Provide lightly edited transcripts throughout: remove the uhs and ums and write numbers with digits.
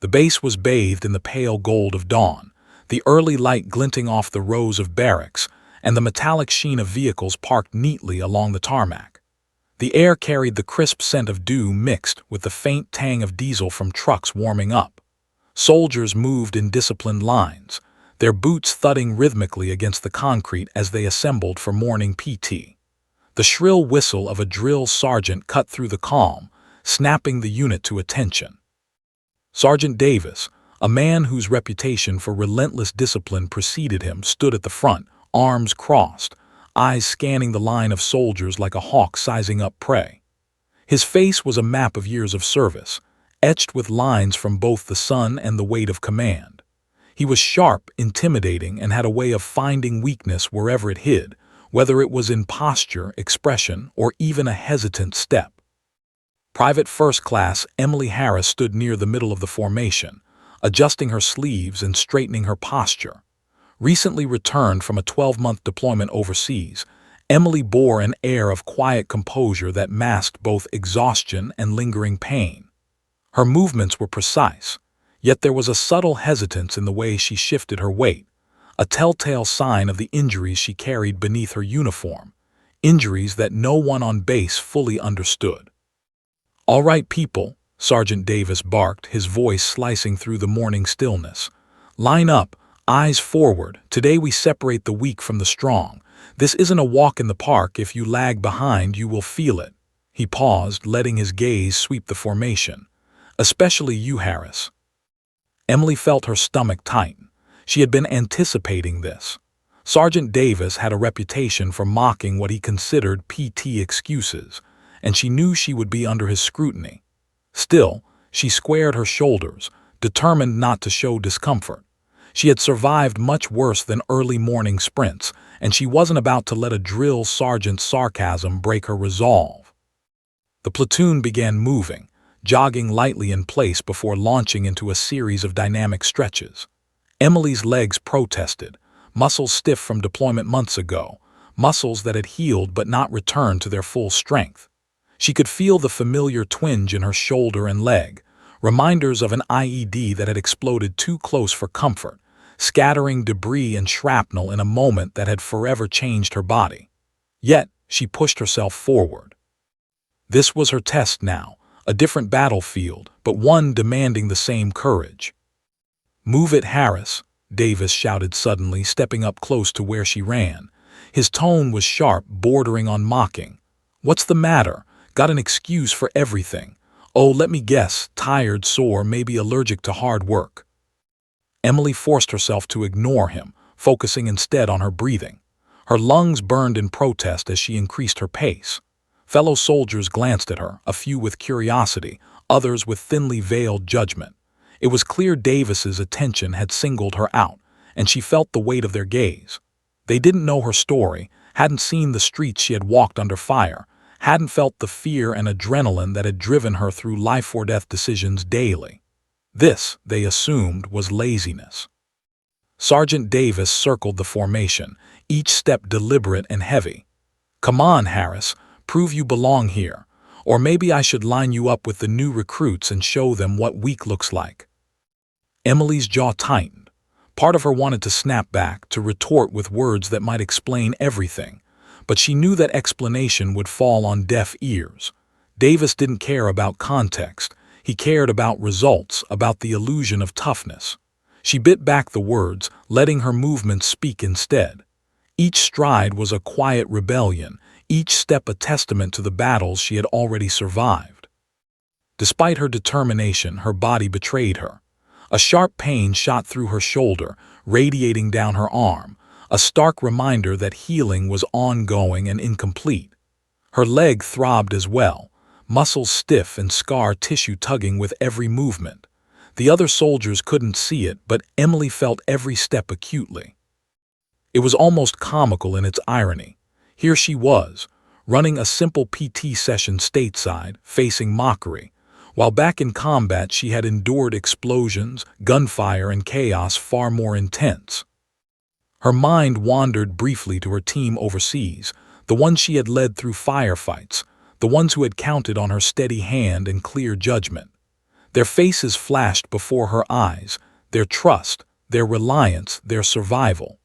The base was bathed in the pale gold of dawn, the early light glinting off the rows of barracks and the metallic sheen of vehicles parked neatly along the tarmac. The air carried the crisp scent of dew mixed with the faint tang of diesel from trucks warming up. Soldiers moved in disciplined lines, their boots thudding rhythmically against the concrete as they assembled for morning PT. The shrill whistle of a drill sergeant cut through the calm, snapping the unit to attention. Sergeant Davis, a man whose reputation for relentless discipline preceded him, stood at the front, arms crossed, eyes scanning the line of soldiers like a hawk sizing up prey. His face was a map of years of service, etched with lines from both the sun and the weight of command. He was sharp, intimidating, and had a way of finding weakness wherever it hid, whether it was in posture, expression, or even a hesitant step. Private First Class Emily Harris stood near the middle of the formation, adjusting her sleeves and straightening her posture. Recently returned from a 12-month deployment overseas, Emily bore an air of quiet composure that masked both exhaustion and lingering pain. Her movements were precise, yet there was a subtle hesitance in the way she shifted her weight, a telltale sign of the injuries she carried beneath her uniform, injuries that no one on base fully understood. "All right, people," Sergeant Davis barked, his voice slicing through the morning stillness. "Line up, eyes forward. Today we separate the weak from the strong. This isn't a walk in the park. If you lag behind, you will feel it." He paused, letting his gaze sweep the formation. "Especially you, Harris." Emily felt her stomach tighten. She had been anticipating this. Sergeant Davis had a reputation for mocking what he considered PT excuses, and she knew she would be under his scrutiny. Still, she squared her shoulders, determined not to show discomfort. She had survived much worse than early morning sprints, and she wasn't about to let a drill sergeant's sarcasm break her resolve. The platoon began moving, jogging lightly in place before launching into a series of dynamic stretches. Emily's legs protested, muscles stiff from deployment months ago, muscles that had healed but not returned to their full strength. She could feel the familiar twinge in her shoulder and leg, reminders of an IED that had exploded too close for comfort, scattering debris and shrapnel in a moment that had forever changed her body. Yet, she pushed herself forward. This was her test now, a different battlefield, but one demanding the same courage. "Move it, Harris," Davis shouted suddenly, stepping up close to where she ran. His tone was sharp, bordering on mocking. "What's the matter? Got an excuse for everything. Oh, let me guess, tired, sore, maybe allergic to hard work." Emily forced herself to ignore him, focusing instead on her breathing. Her lungs burned in protest as she increased her pace. Fellow soldiers glanced at her, a few with curiosity, others with thinly veiled judgment. It was clear Davis's attention had singled her out, and she felt the weight of their gaze. They didn't know her story, hadn't seen the streets she had walked under fire, hadn't felt the fear and adrenaline that had driven her through life-or-death decisions daily. This, they assumed, was laziness. Sergeant Davis circled the formation, each step deliberate and heavy. "Come on, Harris, prove you belong here. Or maybe I should line you up with the new recruits and show them what weak looks like." Emily's jaw tightened. Part of her wanted to snap back, to retort with words that might explain everything, but she knew that explanation would fall on deaf ears. Davis didn't care about context. He cared about results, about the illusion of toughness. She bit back the words, letting her movements speak instead. Each stride was a quiet rebellion, each step a testament to the battles she had already survived. Despite her determination, her body betrayed her. A sharp pain shot through her shoulder, radiating down her arm, a stark reminder that healing was ongoing and incomplete. Her leg throbbed as well, muscles stiff and scar tissue tugging with every movement. The other soldiers couldn't see it, but Emily felt every step acutely. It was almost comical in its irony. Here she was, running a simple PT session stateside, facing mockery, while back in combat she had endured explosions, gunfire, and chaos far more intense. Her mind wandered briefly to her team overseas, the ones she had led through firefights, the ones who had counted on her steady hand and clear judgment. Their faces flashed before her eyes, their trust, their reliance, their survival.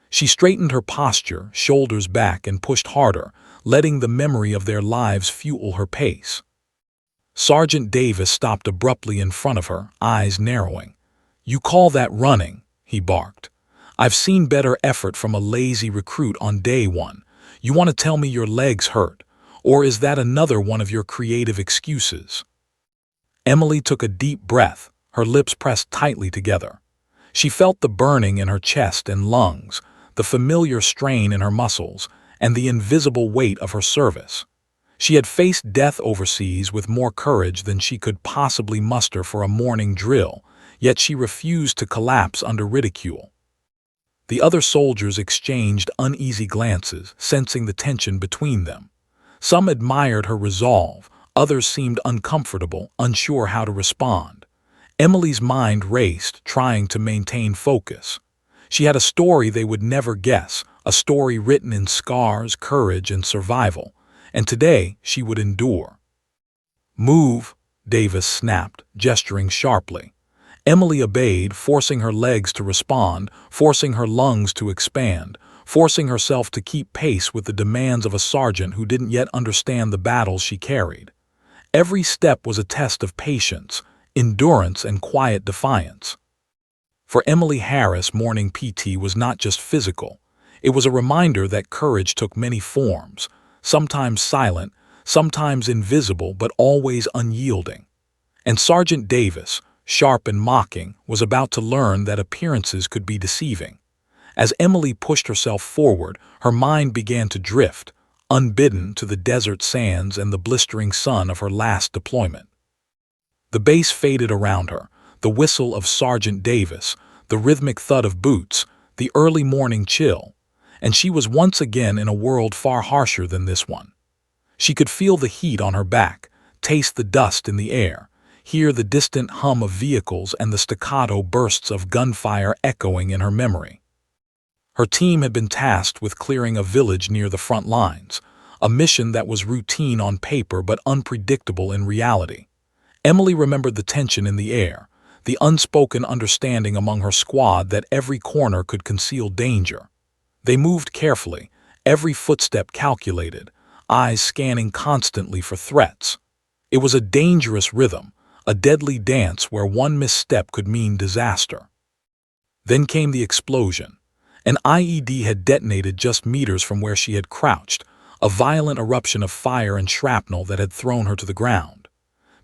She straightened her posture, shoulders back, and pushed harder, letting the memory of their lives fuel her pace. Sergeant Davis stopped abruptly in front of her, eyes narrowing. "You call that running?" he barked. "I've seen better effort from a lazy recruit on day one. You want to tell me your legs hurt? Or is that another one of your creative excuses?" Emily took a deep breath, her lips pressed tightly together. She felt the burning in her chest and lungs, the familiar strain in her muscles, and the invisible weight of her service. She had faced death overseas with more courage than she could possibly muster for a morning drill, yet she refused to collapse under ridicule. The other soldiers exchanged uneasy glances, sensing the tension between them. Some admired her resolve, others seemed uncomfortable, unsure how to respond. Emily's mind raced, trying to maintain focus. She had a story they would never guess, a story written in scars, courage, and survival, and today she would endure. "Move," Davis snapped, gesturing sharply. Emily obeyed, forcing her legs to respond, forcing her lungs to expand, forcing herself to keep pace with the demands of a sergeant who didn't yet understand the battles she carried. Every step was a test of patience, endurance, and quiet defiance. For Emily Harris, morning PT was not just physical. It was a reminder that courage took many forms, sometimes silent, sometimes invisible, but always unyielding. And Sergeant Davis, sharp and mocking, was about to learn that appearances could be deceiving. As Emily pushed herself forward, her mind began to drift, unbidden, to the desert sands and the blistering sun of her last deployment. The base faded around her, the whistle of Sergeant Davis, the rhythmic thud of boots, the early morning chill, and she was once again in a world far harsher than this one. She could feel the heat on her back, taste the dust in the air, hear the distant hum of vehicles and the staccato bursts of gunfire echoing in her memory. Her team had been tasked with clearing a village near the front lines, a mission that was routine on paper but unpredictable in reality. Emily remembered the tension in the air, the unspoken understanding among her squad that every corner could conceal danger. They moved carefully, every footstep calculated, eyes scanning constantly for threats. It was a dangerous rhythm, a deadly dance where one misstep could mean disaster. Then came the explosion. An IED had detonated just meters from where she had crouched, a violent eruption of fire and shrapnel that had thrown her to the ground.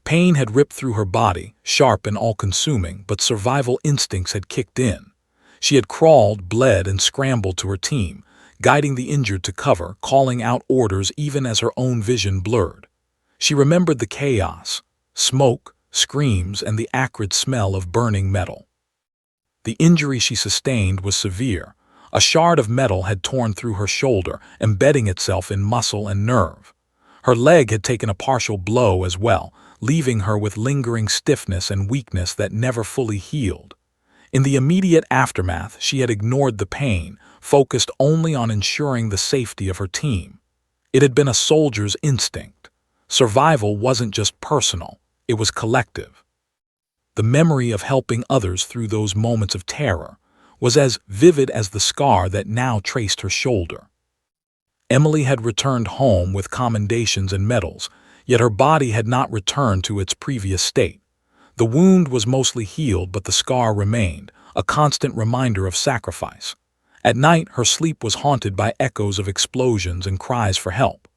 Pain had ripped through her body, sharp and all-consuming, but survival instincts had kicked in. She had crawled, bled, and scrambled to her team, guiding the injured to cover, calling out orders even as her own vision blurred. She remembered the chaos, smoke, screams, and the acrid smell of burning metal. The injury she sustained was severe. A shard of metal had torn through her shoulder, embedding itself in muscle and nerve. Her leg had taken a partial blow as well, leaving her with lingering stiffness and weakness that never fully healed. In the immediate aftermath, she had ignored the pain, focused only on ensuring the safety of her team. It had been a soldier's instinct. Survival wasn't just personal, it was collective. The memory of helping others through those moments of terror was as vivid as the scar that now traced her shoulder. Emily had returned home with commendations and medals, yet her body had not returned to its previous state. The wound was mostly healed, but the scar remained, a constant reminder of sacrifice. At night, her sleep was haunted by echoes of explosions and cries for help.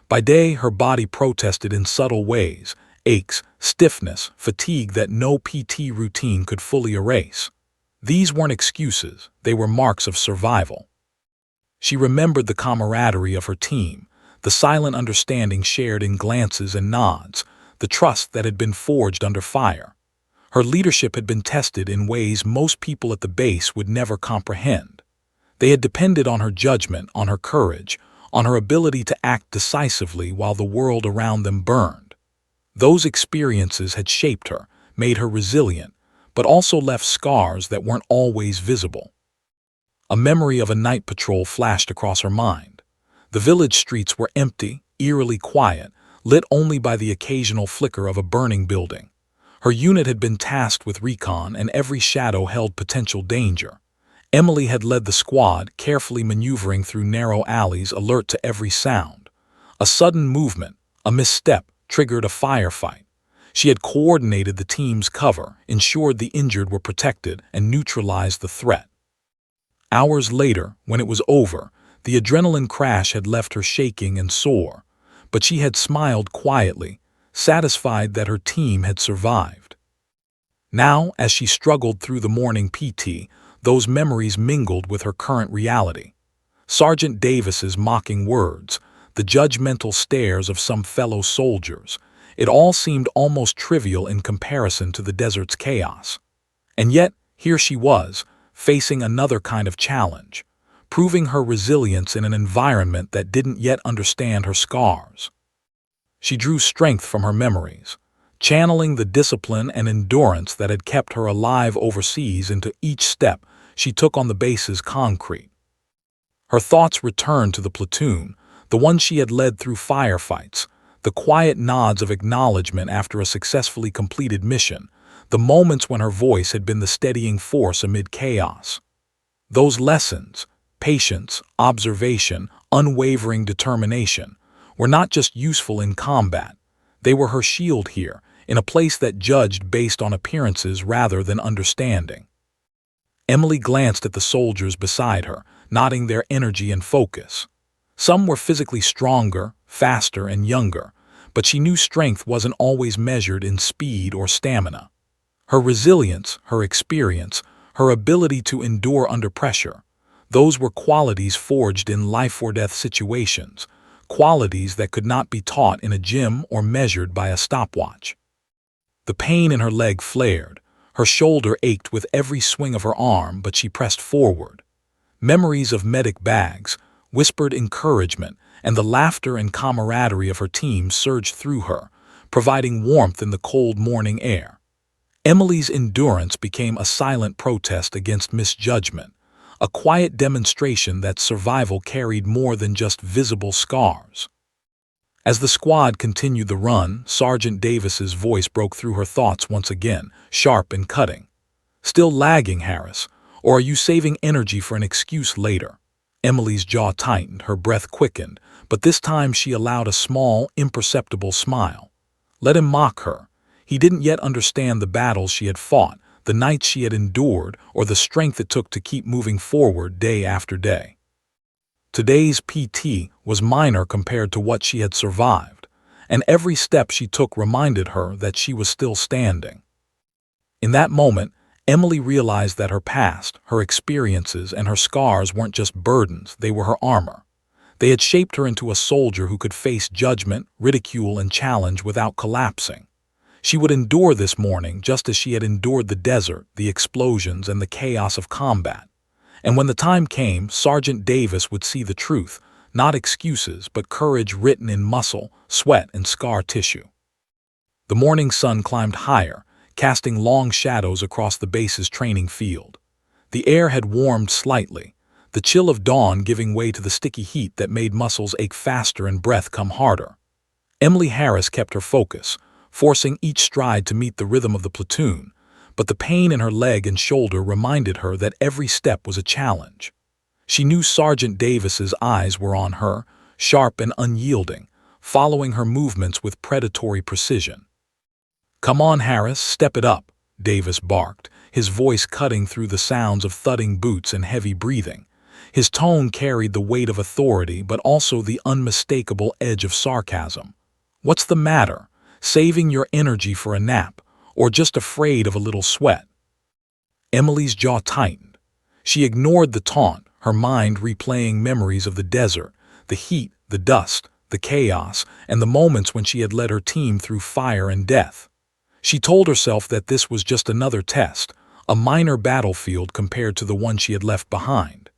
By day, her body protested in subtle ways, aches, stiffness, fatigue that no PT routine could fully erase. These weren't excuses, they were marks of survival. She remembered the camaraderie of her team, the silent understanding shared in glances and nods, the trust that had been forged under fire. Her leadership had been tested in ways most people at the base would never comprehend. They had depended on her judgment, on her courage, on her ability to act decisively while the world around them burned. Those experiences had shaped her, made her resilient, but also left scars that weren't always visible. A memory of a night patrol flashed across her mind. The village streets were empty, eerily quiet, lit only by the occasional flicker of a burning building. Her unit had been tasked with recon, and every shadow held potential danger. Emily had led the squad, carefully maneuvering through narrow alleys, alert to every sound. A sudden movement, a misstep, triggered a firefight. She had coordinated the team's cover, ensured the injured were protected, and neutralized the threat. Hours later, when it was over, the adrenaline crash had left her shaking and sore, but she had smiled quietly, satisfied that her team had survived. Now, as she struggled through the morning PT, those memories mingled with her current reality. Sergeant Davis's mocking words, the judgmental stares of some fellow soldiers, it all seemed almost trivial in comparison to the desert's chaos. And yet, here she was, facing another kind of challenge, proving her resilience in an environment that didn't yet understand her scars. She drew strength from her memories, channeling the discipline and endurance that had kept her alive overseas into each step she took on the base's concrete. Her thoughts returned to the platoon, the one she had led through firefights, the quiet nods of acknowledgement after a successfully completed mission, the moments when her voice had been the steadying force amid chaos. Those lessons, patience, observation, unwavering determination, were not just useful in combat. They were her shield here, in a place that judged based on appearances rather than understanding. Emily glanced at the soldiers beside her, nodding their energy and focus. Some were physically stronger, faster, and younger, but she knew strength wasn't always measured in speed or stamina. Her resilience, her experience, her ability to endure under pressure, those were qualities forged in life-or-death situations, qualities that could not be taught in a gym or measured by a stopwatch. The pain in her leg flared, her shoulder ached with every swing of her arm, but she pressed forward. Memories of medic bags, whispered encouragement, and the laughter and camaraderie of her team surged through her, providing warmth in the cold morning air. Emily's endurance became a silent protest against misjudgment, a quiet demonstration that survival carried more than just visible scars. As the squad continued the run, Sergeant Davis's voice broke through her thoughts once again, sharp and cutting. "Still lagging, Harris, or are you saving energy for an excuse later?" Emily's jaw tightened, her breath quickened, but this time she allowed a small, imperceptible smile. Let him mock her. He didn't yet understand the battles she had fought, the nights she had endured, or the strength it took to keep moving forward day after day. Today's PT was minor compared to what she had survived, and every step she took reminded her that she was still standing. In that moment, Emily realized that her past, her experiences, and her scars weren't just burdens, they were her armor. They had shaped her into a soldier who could face judgment, ridicule, and challenge without collapsing. She would endure this morning just as she had endured the desert, the explosions, and the chaos of combat. And when the time came, Sergeant Davis would see the truth, not excuses, but courage written in muscle, sweat, and scar tissue. The morning sun climbed higher, casting long shadows across the base's training field. The air had warmed slightly, the chill of dawn giving way to the sticky heat that made muscles ache faster and breath come harder. Emily Harris kept her focus, forcing each stride to meet the rhythm of the platoon, but the pain in her leg and shoulder reminded her that every step was a challenge. She knew Sergeant Davis's eyes were on her, sharp and unyielding, following her movements with predatory precision. "Come on, Harris, step it up," Davis barked, his voice cutting through the sounds of thudding boots and heavy breathing. His tone carried the weight of authority but also the unmistakable edge of sarcasm. "What's the matter? Saving your energy for a nap, or just afraid of a little sweat?" Emily's jaw tightened. She ignored the taunt, her mind replaying memories of the desert, the heat, the dust, the chaos, and the moments when she had led her team through fire and death. She told herself that this was just another test, a minor battlefield compared to the one she had left behind.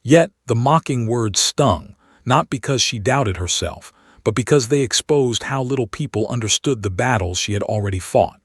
Yet the mocking words stung, not because she doubted herself, but because they exposed how little people understood the battles she had already fought.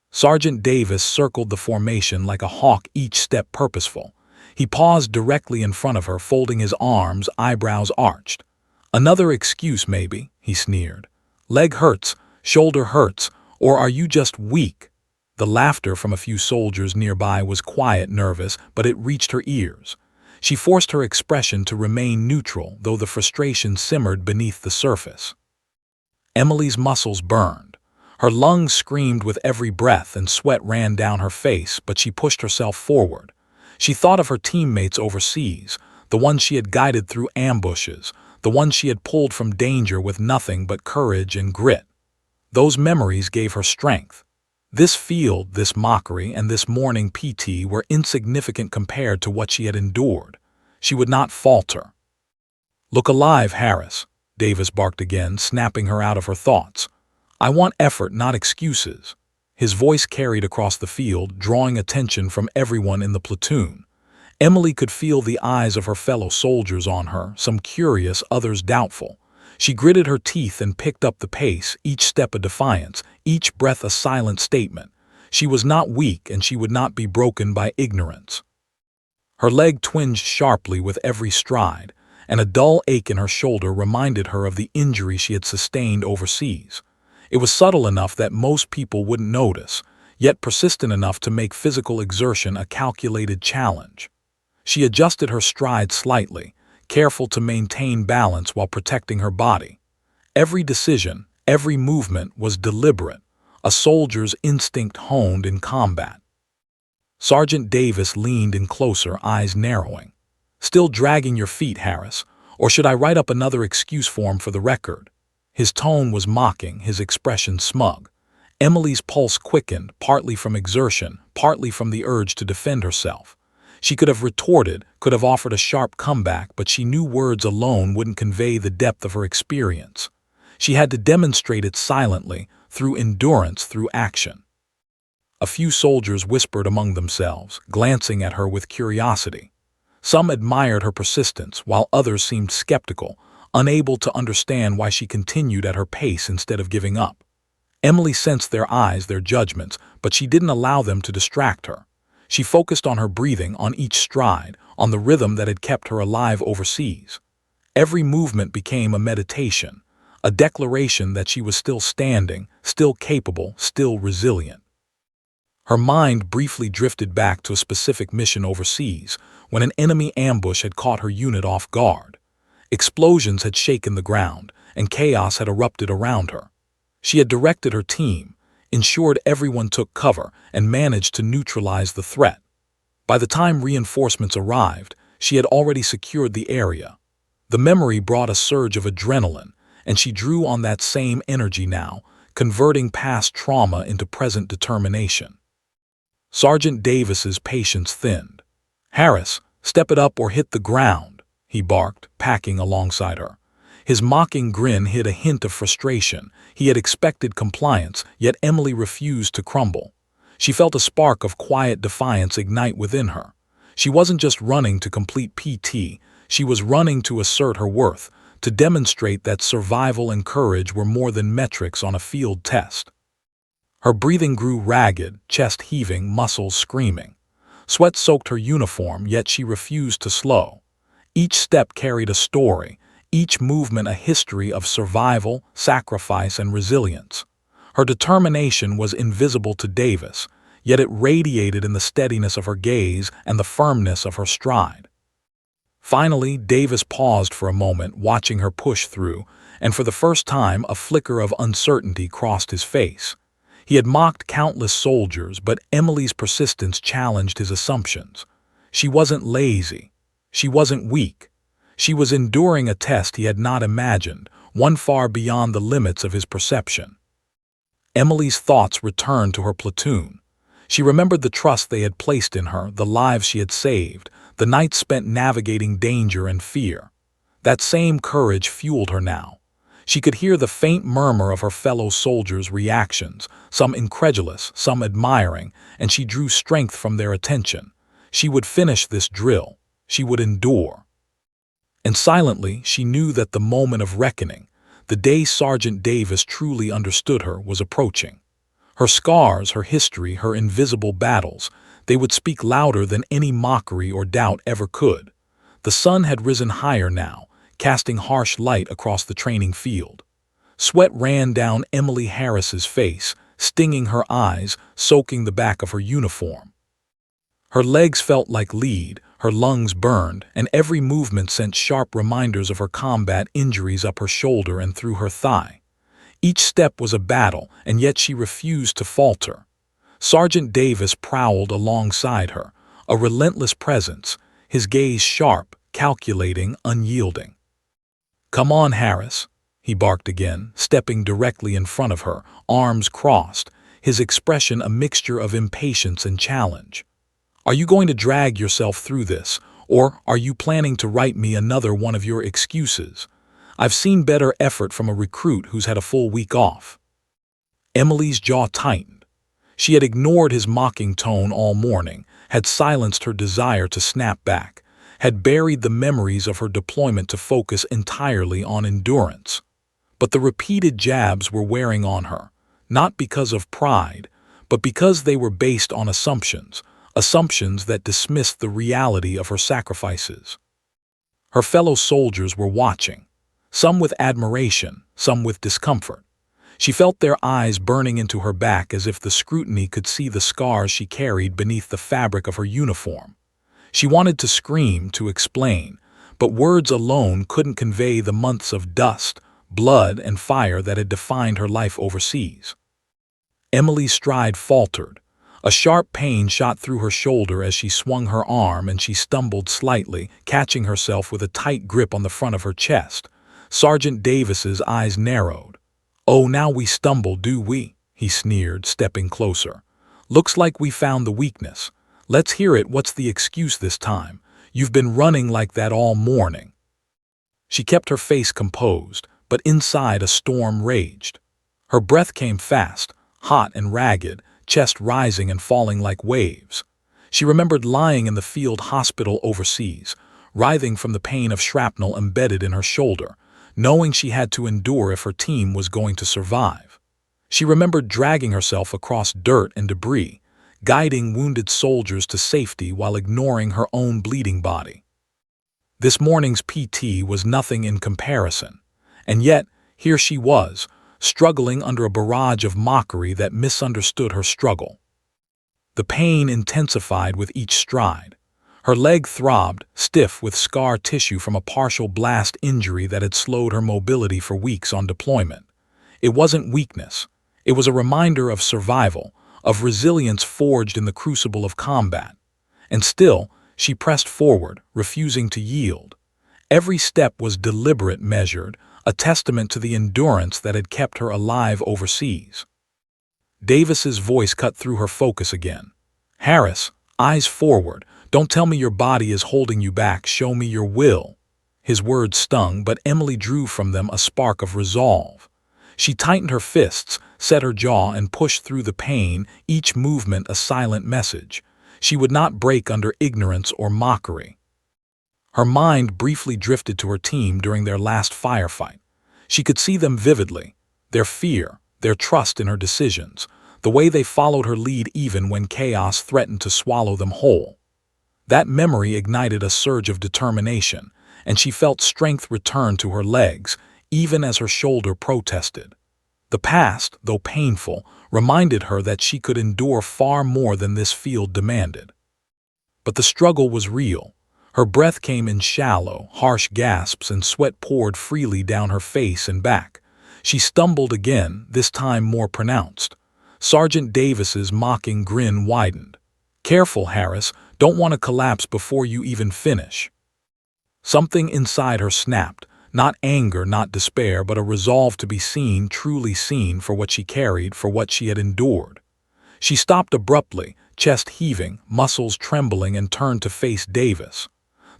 Sergeant Davis circled the formation like a hawk, each step purposeful. He paused directly in front of her, folding his arms, eyebrows arched. "Another excuse, maybe," he sneered. "Leg hurts, shoulder hurts, Or are you just weak?" The laughter from a few soldiers nearby was quiet, nervous, but it reached her ears. She forced her expression to remain neutral, though the frustration simmered beneath the surface. Emily's muscles burned. Her lungs screamed with every breath and sweat ran down her face, but she pushed herself forward. She thought of her teammates overseas, the ones she had guided through ambushes, the ones she had pulled from danger with nothing but courage and grit. Those memories gave her strength. This field, this mockery, and this morning PT were insignificant compared to what she had endured. She would not falter. "Look alive, Harris," Davis barked again, snapping her out of her thoughts. "I want effort, not excuses." His voice carried across the field, drawing attention from everyone in the platoon. Emily could feel the eyes of her fellow soldiers on her, some curious, others doubtful. She gritted her teeth and picked up the pace, each step a defiance, each breath a silent statement. She was not weak, and she would not be broken by ignorance. Her leg twinged sharply with every stride, and a dull ache in her shoulder reminded her of the injury she had sustained overseas. It was subtle enough that most people wouldn't notice, yet persistent enough to make physical exertion a calculated challenge. She adjusted her stride slightly, careful to maintain balance while protecting her body. Every decision, every movement was deliberate, a soldier's instinct honed in combat. Sergeant Davis leaned in closer, eyes narrowing. "Still dragging your feet, Harris, or should I write up another excuse form for the record?" His tone was mocking, his expression smug. Emily's pulse quickened, partly from exertion, partly from the urge to defend herself. She could have retorted, could have offered a sharp comeback, but she knew words alone wouldn't convey the depth of her experience. She had to demonstrate it silently, through endurance, through action. A few soldiers whispered among themselves, glancing at her with curiosity. Some admired her persistence, while others seemed skeptical, unable to understand why she continued at her pace instead of giving up. Emily sensed their eyes, their judgments, but she didn't allow them to distract her. She focused on her breathing, on each stride, on the rhythm that had kept her alive overseas. Every movement became a meditation, a declaration that she was still standing, still capable, still resilient. Her mind briefly drifted back to a specific mission overseas, when an enemy ambush had caught her unit off guard. Explosions had shaken the ground, and chaos had erupted around her. She had directed her team, ensured everyone took cover, and managed to neutralize the threat. By the time reinforcements arrived, she had already secured the area. The memory brought a surge of adrenaline, and she drew on that same energy now, converting past trauma into present determination. Sergeant Davis's patience thinned. "Harris, step it up or hit the ground," he barked, packing alongside her. His mocking grin hid a hint of frustration. He had expected compliance, yet Emily refused to crumble. She felt a spark of quiet defiance ignite within her. She wasn't just running to complete PT, she was running to assert her worth, to demonstrate that survival and courage were more than metrics on a field test. Her breathing grew ragged, chest heaving, muscles screaming. Sweat soaked her uniform, yet she refused to slow. Each step carried a story, each movement a history of survival, sacrifice, and resilience. Her determination was invisible to Davis, yet it radiated in the steadiness of her gaze and the firmness of her stride. Finally, Davis paused for a moment, watching her push through, and for the first time a flicker of uncertainty crossed his face. He had mocked countless soldiers, but Emily's persistence challenged his assumptions. She wasn't lazy. She wasn't weak. She was enduring a test he had not imagined, one far beyond the limits of his perception. Emily's thoughts returned to her platoon. She remembered the trust they had placed in her, the lives she had saved, the nights spent navigating danger and fear. That same courage fueled her now. She could hear the faint murmur of her fellow soldiers' reactions, some incredulous, some admiring, and she drew strength from their attention. She would finish this drill. She would endure. And silently, she knew that the moment of reckoning, the day Sergeant Davis truly understood her, was approaching. Her scars, her history, her invisible battles, they would speak louder than any mockery or doubt ever could. The sun had risen higher now, casting harsh light across the training field. Sweat ran down Emily Harris's face, stinging her eyes, soaking the back of her uniform. Her legs felt like lead, her lungs burned, and every movement sent sharp reminders of her combat injuries up her shoulder and through her thigh. Each step was a battle, and yet she refused to falter. Sergeant Davis prowled alongside her, a relentless presence, his gaze sharp, calculating, unyielding. "Come on, Harris," he barked again, stepping directly in front of her, arms crossed, his expression a mixture of impatience and challenge. "Are you going to drag yourself through this, or are you planning to write me another one of your excuses? I've seen better effort from a recruit who's had a full week off." Emily's jaw tightened. She had ignored his mocking tone all morning, had silenced her desire to snap back, had buried the memories of her deployment to focus entirely on endurance. But the repeated jabs were wearing on her, not because of pride, but because they were based on assumptions that dismissed the reality of her sacrifices. Her fellow soldiers were watching, some with admiration, some with discomfort. She felt their eyes burning into her back as if the scrutiny could see the scars she carried beneath the fabric of her uniform. She wanted to scream, to explain, but words alone couldn't convey the months of dust, blood, and fire that had defined her life overseas. Emily's stride faltered. A sharp pain shot through her shoulder as she swung her arm, and she stumbled slightly, catching herself with a tight grip on the front of her chest. Sergeant Davis's eyes narrowed. "Oh, now we stumble, do we?" he sneered, stepping closer. "Looks like we found the weakness. Let's hear it. What's the excuse this time? You've been running like that all morning." She kept her face composed, but inside a storm raged. Her breath came fast, hot and ragged, chest rising and falling like waves. She remembered lying in the field hospital overseas, writhing from the pain of shrapnel embedded in her shoulder, knowing she had to endure if her team was going to survive. She remembered dragging herself across dirt and debris, guiding wounded soldiers to safety while ignoring her own bleeding body. This morning's PT was nothing in comparison, and yet here she was, struggling under a barrage of mockery that misunderstood her struggle. The pain intensified with each stride. Her leg throbbed, stiff with scar tissue from a partial blast injury that had slowed her mobility for weeks on deployment. It wasn't weakness. It was a reminder of survival, of resilience forged in the crucible of combat. And still, she pressed forward, refusing to yield. Every step was deliberate, measured, a testament to the endurance that had kept her alive overseas. Davis's voice cut through her focus again. "Harris, eyes forward. Don't tell me your body is holding you back. Show me your will." His words stung, but Emily drew from them a spark of resolve. She tightened her fists, set her jaw, and pushed through the pain, each movement a silent message. She would not break under ignorance or mockery. Her mind briefly drifted to her team during their last firefight. She could see them vividly, their fear, their trust in her decisions, the way they followed her lead even when chaos threatened to swallow them whole. That memory ignited a surge of determination, and she felt strength return to her legs, even as her shoulder protested. The past, though painful, reminded her that she could endure far more than this field demanded. But the struggle was real. Her breath came in shallow, harsh gasps, and sweat poured freely down her face and back. She stumbled again, this time more pronounced. Sergeant Davis's mocking grin widened. "Careful, Harris, don't want to collapse before you even finish." Something inside her snapped, not anger, not despair, but a resolve to be seen, truly seen for what she carried, for what she had endured. She stopped abruptly, chest heaving, muscles trembling, and turned to face Davis.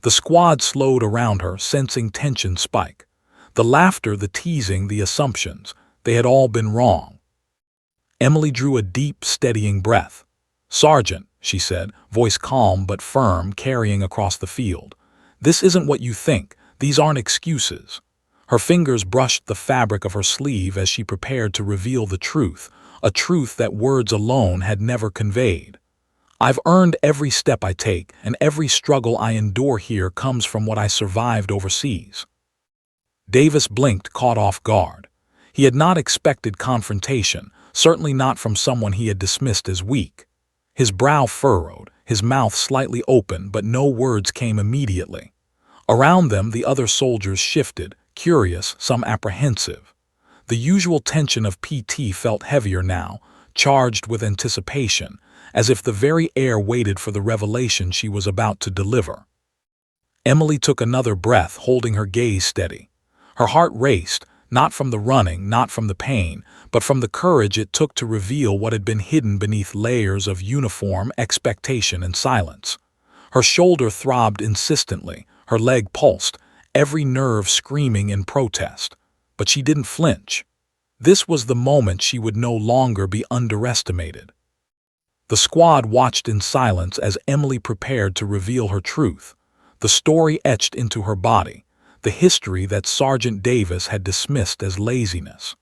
The squad slowed around her, sensing tension spike. The laughter, the teasing, the assumptions, they had all been wrong. Emily drew a deep, steadying breath. "Sergeant," she said, voice calm but firm, carrying across the field. "This isn't what you think. These aren't excuses." Her fingers brushed the fabric of her sleeve as she prepared to reveal the truth, a truth that words alone had never conveyed. "I've earned every step I take, and every struggle I endure here comes from what I survived overseas." Davis blinked, caught off guard. He had not expected confrontation, certainly not from someone he had dismissed as weak. His brow furrowed, his mouth slightly open, but no words came immediately. Around them, the other soldiers shifted, curious, some apprehensive. The usual tension of PT felt heavier now, charged with anticipation, as if the very air waited for the revelation she was about to deliver. Emily took another breath, holding her gaze steady. Her heart raced, not from the running, not from the pain, but from the courage it took to reveal what had been hidden beneath layers of uniform, expectation, and silence. Her shoulder throbbed insistently, her leg pulsed, every nerve screaming in protest. But she didn't flinch. This was the moment she would no longer be underestimated. The squad watched in silence as Emily prepared to reveal her truth, the story etched into her body, the history that Sergeant Davis had dismissed as laziness.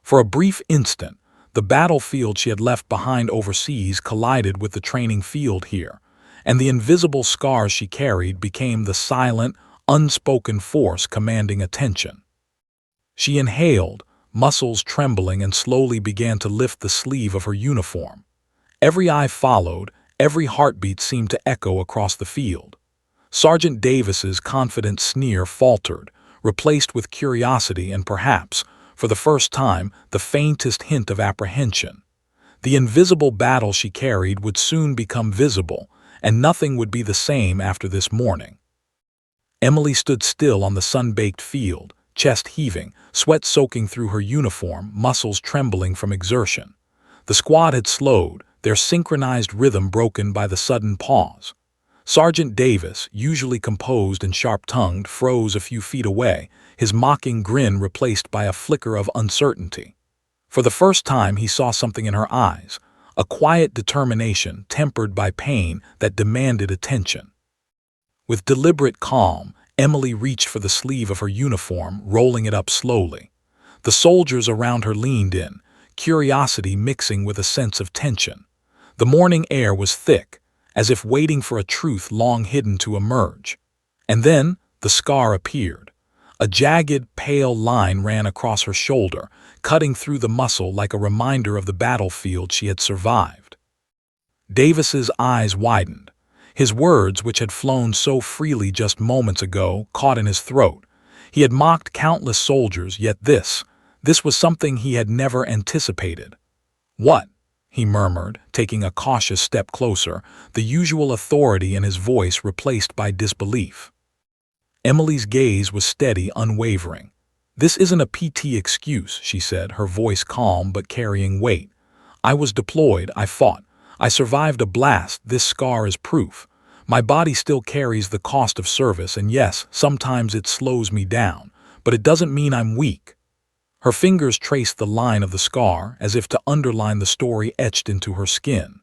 For a brief instant, the battlefield she had left behind overseas collided with the training field here, and the invisible scars she carried became the silent, unspoken force commanding attention. She inhaled, muscles trembling, and slowly began to lift the sleeve of her uniform. Every eye followed, every heartbeat seemed to echo across the field. Sergeant Davis's confident sneer faltered, replaced with curiosity and perhaps, for the first time, the faintest hint of apprehension. The invisible battle she carried would soon become visible, and nothing would be the same after this morning. Emily stood still on the sun-baked field, chest heaving, sweat soaking through her uniform, muscles trembling from exertion. The squad had slowed, their synchronized rhythm broken by the sudden pause. Sergeant Davis, usually composed and sharp-tongued, froze a few feet away, his mocking grin replaced by a flicker of uncertainty. For the first time he saw something in her eyes, a quiet determination tempered by pain that demanded attention. With deliberate calm, Emily reached for the sleeve of her uniform, rolling it up slowly. The soldiers around her leaned in, curiosity mixing with a sense of tension. The morning air was thick, as if waiting for a truth long hidden to emerge. And then the scar appeared. A jagged, pale line ran across her shoulder, cutting through the muscle like a reminder of the battlefield she had survived. Davis's eyes widened. His words, which had flown so freely just moments ago, caught in his throat. He had mocked countless soldiers, yet this was something he had never anticipated. "What?" he murmured, taking a cautious step closer, the usual authority in his voice replaced by disbelief. Emily's gaze was steady, unwavering. "This isn't a PT excuse," she said, her voice calm but carrying weight. "I was deployed, I fought. I survived a blast, this scar is proof. My body still carries the cost of service, and yes, sometimes it slows me down, but it doesn't mean I'm weak." Her fingers traced the line of the scar, as if to underline the story etched into her skin.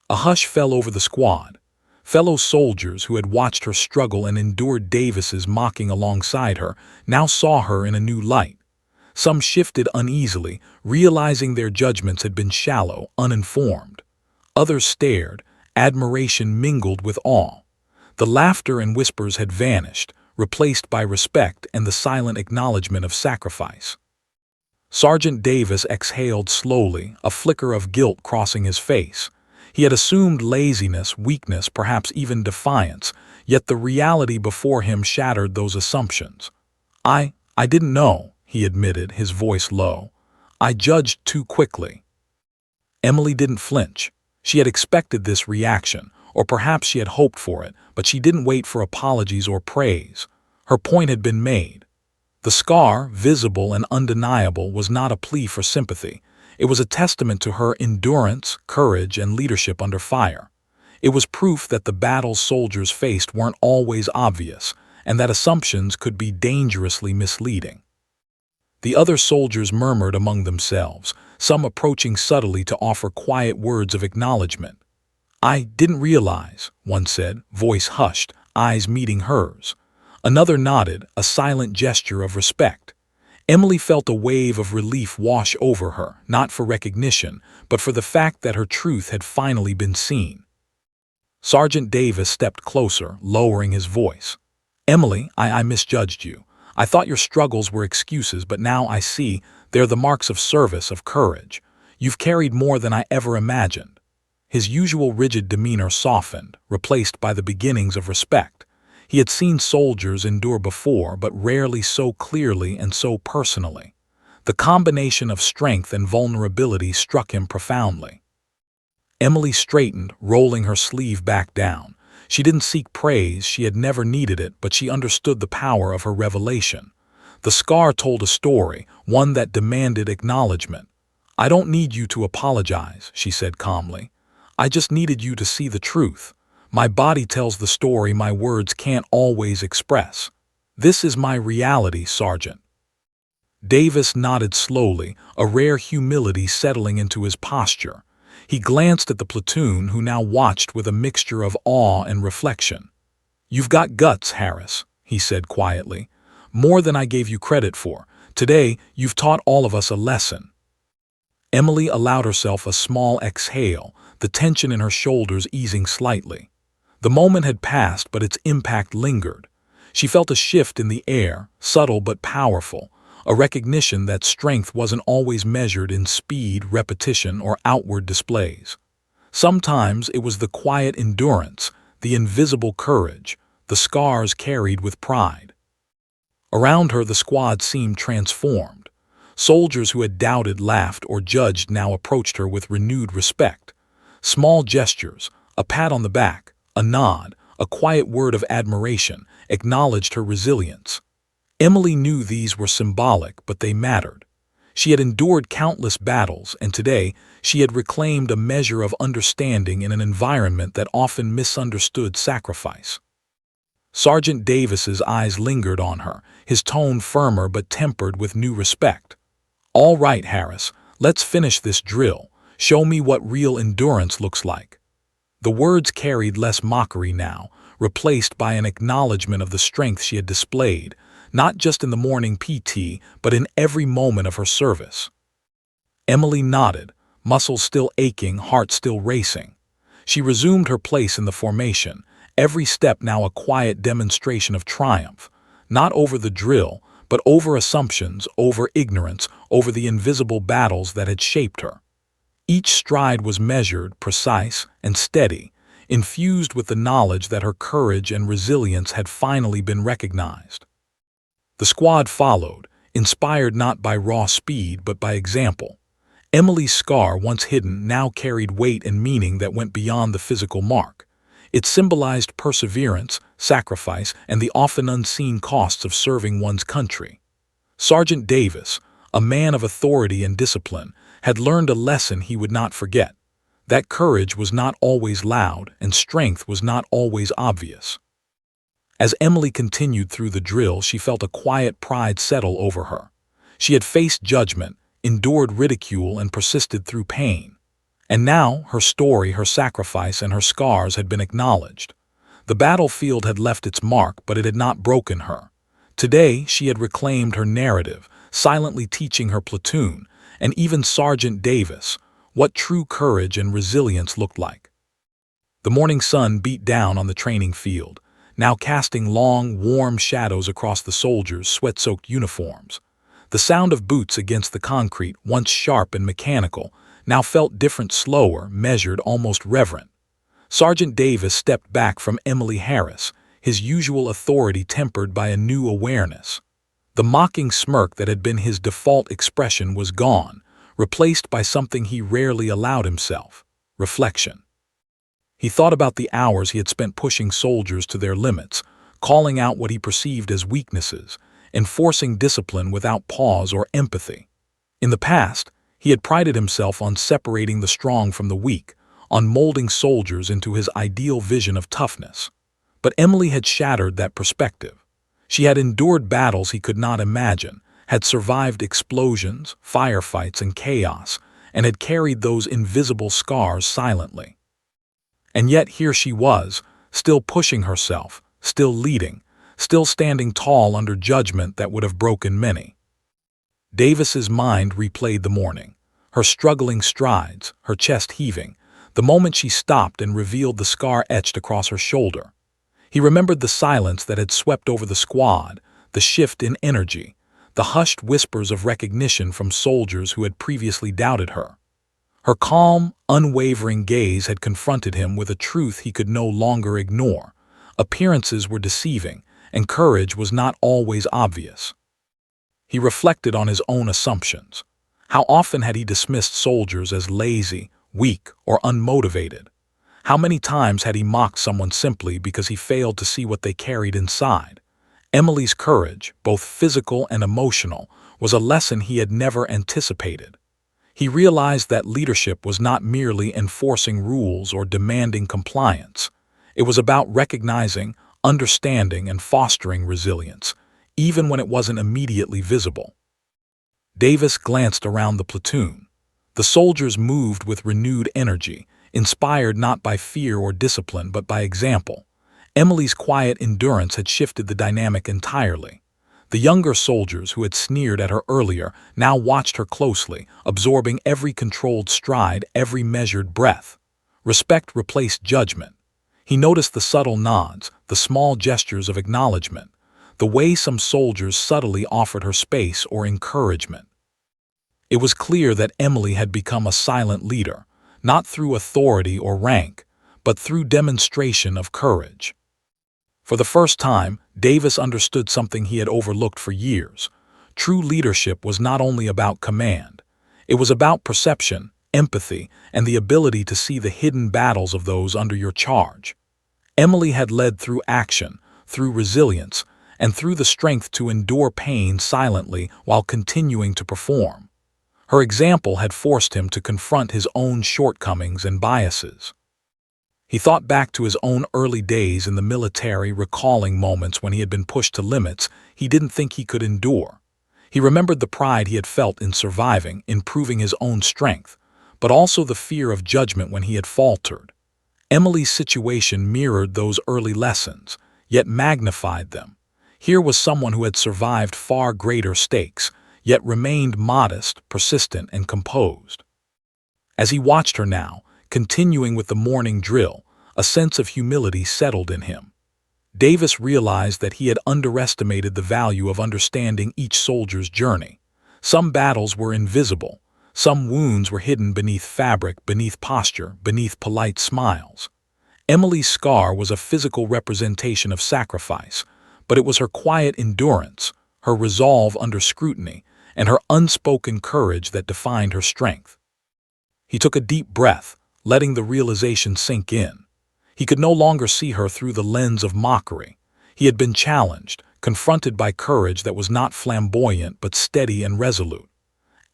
A hush fell over the squad. Fellow soldiers who had watched her struggle and endured Davis's mocking alongside her now saw her in a new light. Some shifted uneasily, realizing their judgments had been shallow, uninformed. Others stared, admiration mingled with awe. The laughter and whispers had vanished, replaced by respect and the silent acknowledgement of sacrifice. Sergeant Davis exhaled slowly, a flicker of guilt crossing his face. He had assumed laziness, weakness, perhaps even defiance, yet the reality before him shattered those assumptions. I didn't know," he admitted, his voice low. "I judged too quickly." Emily didn't flinch. She had expected this reaction, or perhaps she had hoped for it, but she didn't wait for apologies or praise. Her point had been made. The scar, visible and undeniable, was not a plea for sympathy. It was a testament to her endurance, courage, and leadership under fire. It was proof that the battles soldiers faced weren't always obvious, and that assumptions could be dangerously misleading. The other soldiers murmured among themselves, some approaching subtly to offer quiet words of acknowledgement. "I didn't realize," one said, voice hushed, eyes meeting hers. Another nodded, a silent gesture of respect. Emily felt a wave of relief wash over her, not for recognition, but for the fact that her truth had finally been seen. Sergeant Davis stepped closer, lowering his voice. "Emily, I misjudged you. I thought your struggles were excuses, but now I see they're the marks of service, of courage. You've carried more than I ever imagined." His usual rigid demeanor softened, replaced by the beginnings of respect. He had seen soldiers endure before, but rarely so clearly and so personally. The combination of strength and vulnerability struck him profoundly. Emily straightened, rolling her sleeve back down. She didn't seek praise, she had never needed it, but she understood the power of her revelation. The scar told a story, one that demanded acknowledgement. "I don't need you to apologize," she said calmly. "I just needed you to see the truth. My body tells the story my words can't always express. This is my reality, Sergeant." Davis nodded slowly, a rare humility settling into his posture. He glanced at the platoon, who now watched with a mixture of awe and reflection. "You've got guts, Harris," he said quietly. "More than I gave you credit for. Today, you've taught all of us a lesson." Emily allowed herself a small exhale, the tension in her shoulders easing slightly. The moment had passed, but its impact lingered. She felt a shift in the air, subtle but powerful, a recognition that strength wasn't always measured in speed, repetition, or outward displays. Sometimes it was the quiet endurance, the invisible courage, the scars carried with pride. Around her, the squad seemed transformed. Soldiers who had doubted, laughed, or judged now approached her with renewed respect. Small gestures, a pat on the back, a nod, a quiet word of admiration, acknowledged her resilience. Emily knew these were symbolic, but they mattered. She had endured countless battles, and today she had reclaimed a measure of understanding in an environment that often misunderstood sacrifice. Sergeant Davis's eyes lingered on her, his tone firmer but tempered with new respect. "All right, Harris, let's finish this drill. Show me what real endurance looks like." The words carried less mockery now, replaced by an acknowledgement of the strength she had displayed, not just in the morning PT, but in every moment of her service. Emily nodded, muscles still aching, heart still racing. She resumed her place in the formation, every step now a quiet demonstration of triumph, not over the drill, but over assumptions, over ignorance, over the invisible battles that had shaped her. Each stride was measured, precise, and steady, infused with the knowledge that her courage and resilience had finally been recognized. The squad followed, inspired not by raw speed but by example. Emily's scar, once hidden, now carried weight and meaning that went beyond the physical mark. It symbolized perseverance, sacrifice, and the often unseen costs of serving one's country. Sergeant Davis, a man of authority and discipline, had learned a lesson he would not forget. That courage was not always loud, and strength was not always obvious. As Emily continued through the drill, she felt a quiet pride settle over her. She had faced judgment, endured ridicule, and persisted through pain. And now, her story, her sacrifice, and her scars had been acknowledged. The battlefield had left its mark, but it had not broken her. Today, she had reclaimed her narrative, silently teaching her platoon, and even Sergeant Davis, what true courage and resilience looked like. The morning sun beat down on the training field, now casting long, warm shadows across the soldiers' sweat-soaked uniforms. The sound of boots against the concrete, once sharp and mechanical, now felt different, slower, measured, almost reverent. Sergeant Davis stepped back from Emily Harris, his usual authority tempered by a new awareness. The mocking smirk that had been his default expression was gone, replaced by something he rarely allowed himself: reflection. He thought about the hours he had spent pushing soldiers to their limits, calling out what he perceived as weaknesses, enforcing discipline without pause or empathy. In the past, he had prided himself on separating the strong from the weak, on molding soldiers into his ideal vision of toughness. But Emily had shattered that perspective. She had endured battles he could not imagine, had survived explosions, firefights, and chaos, and had carried those invisible scars silently. And yet here she was, still pushing herself, still leading, still standing tall under judgment that would have broken many. Davis's mind replayed the morning, her struggling strides, her chest heaving, the moment she stopped and revealed the scar etched across her shoulder. He remembered the silence that had swept over the squad, the shift in energy, the hushed whispers of recognition from soldiers who had previously doubted her. Her calm, unwavering gaze had confronted him with a truth he could no longer ignore. Appearances were deceiving, and courage was not always obvious. He reflected on his own assumptions. How often had he dismissed soldiers as lazy, weak, or unmotivated? How many times had he mocked someone simply because he failed to see what they carried inside? Emily's courage, both physical and emotional, was a lesson he had never anticipated. He realized that leadership was not merely enforcing rules or demanding compliance. It was about recognizing, understanding, and fostering resilience, even when it wasn't immediately visible. Davis glanced around the platoon. The soldiers moved with renewed energy, inspired not by fear or discipline but by example. Emily's quiet endurance had shifted the dynamic entirely. The younger soldiers who had sneered at her earlier now watched her closely, absorbing every controlled stride, every measured breath. Respect replaced judgment. He noticed the subtle nods, the small gestures of acknowledgement, the way some soldiers subtly offered her space or encouragement. It was clear that Emily had become a silent leader, not through authority or rank, but through demonstration of courage. For the first time, Davis understood something he had overlooked for years. True leadership was not only about command. It was about perception, empathy, and the ability to see the hidden battles of those under your charge. Emily had led through action, through resilience, and through the strength to endure pain silently while continuing to perform. Her example had forced him to confront his own shortcomings and biases. He thought back to his own early days in the military, recalling moments when he had been pushed to limits he didn't think he could endure. He remembered the pride he had felt in surviving, in proving his own strength, but also the fear of judgment when he had faltered. Emily's situation mirrored those early lessons, yet magnified them. Here was someone who had survived far greater stakes, yet remained modest, persistent, and composed. As he watched her now, continuing with the morning drill, a sense of humility settled in him. Davis realized that he had underestimated the value of understanding each soldier's journey. Some battles were invisible. Some wounds were hidden beneath fabric, beneath posture, beneath polite smiles. Emily's scar was a physical representation of sacrifice, but it was her quiet endurance, her resolve under scrutiny, and her unspoken courage that defined her strength. He took a deep breath, letting the realization sink in. He could no longer see her through the lens of mockery. He had been challenged, confronted by courage that was not flamboyant but steady and resolute.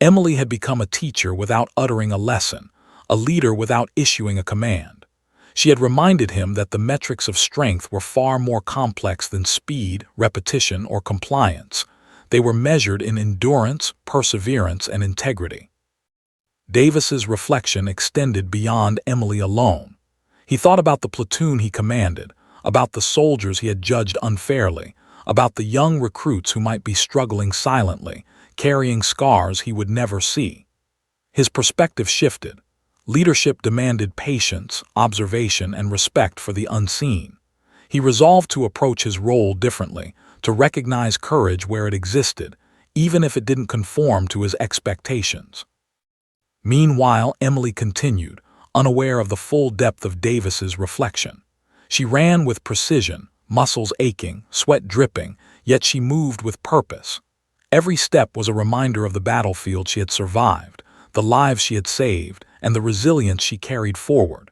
Emily had become a teacher without uttering a lesson, a leader without issuing a command. She had reminded him that the metrics of strength were far more complex than speed, repetition, or compliance. They were measured in endurance, perseverance, and integrity. Davis's reflection extended beyond Emily alone. He thought about the platoon he commanded, about the soldiers he had judged unfairly, about the young recruits who might be struggling silently, carrying scars he would never see. His perspective shifted. Leadership demanded patience, observation, and respect for the unseen. He resolved to approach his role differently, to recognize courage where it existed, even if it didn't conform to his expectations. Meanwhile, Emily continued, unaware of the full depth of Davis's reflection. She ran with precision, muscles aching, sweat dripping, yet she moved with purpose. Every step was a reminder of the battlefield she had survived, the lives she had saved, and the resilience she carried forward.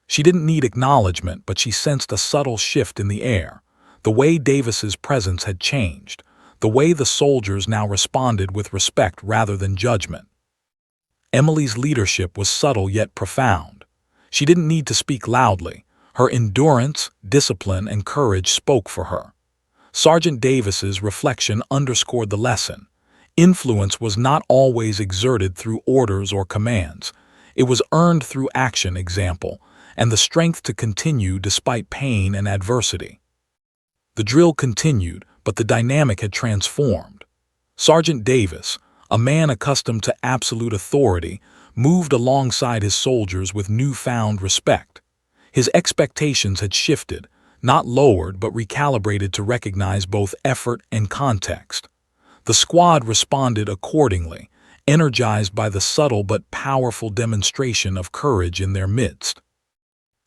She didn't need acknowledgement, but she sensed a subtle shift in the air. The way Davis's presence had changed, the way the soldiers now responded with respect rather than judgment. Emily's leadership was subtle yet profound. She didn't need to speak loudly. Her endurance, discipline, and courage spoke for her. Sergeant Davis's reflection underscored the lesson. Influence was not always exerted through orders or commands. It was earned through action, example, and the strength to continue despite pain and adversity. The drill continued, but the dynamic had transformed. Sergeant Davis, a man accustomed to absolute authority, moved alongside his soldiers with newfound respect. His expectations had shifted, not lowered but recalibrated to recognize both effort and context. The squad responded accordingly. energized by the subtle but powerful demonstration of courage in their midst.